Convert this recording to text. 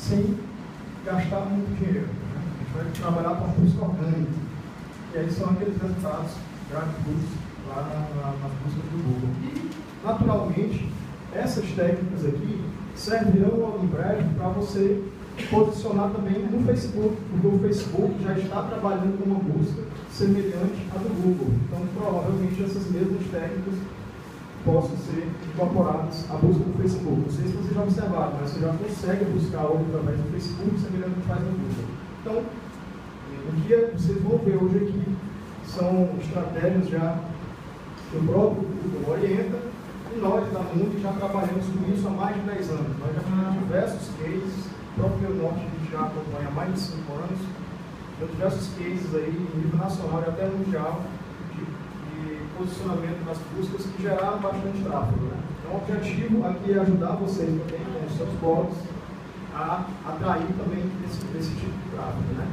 sem gastar muito dinheiro. Né? A gente vai trabalhar com a busca orgânica. E aí são aqueles resultados gráficos lá nas buscas do Google. Naturalmente, essas técnicas aqui servirão em breve para você posicionar também no Facebook, porque o Facebook já está trabalhando com uma busca semelhante à do Google. Então, provavelmente, essas mesmas técnicas possam ser incorporadas à busca do Facebook. Não sei se vocês já observaram, mas você já consegue buscar algo através do Facebook semelhante ao que faz no Google. Então, o que vocês vão ver hoje aqui são estratégias já que o próprio Google orienta, e nós da Mundi já trabalhamos com isso há mais de 10 anos. Nós já temos diversos cases, o próprio Meu Norte a gente já acompanha há mais de 5 anos, tem diversos cases aí em nível nacional e até mundial de posicionamento nas buscas que geraram bastante tráfego. Né? Então o objetivo aqui é ajudar vocês também com os seus blogs a atrair também esse tipo de tráfego. Né?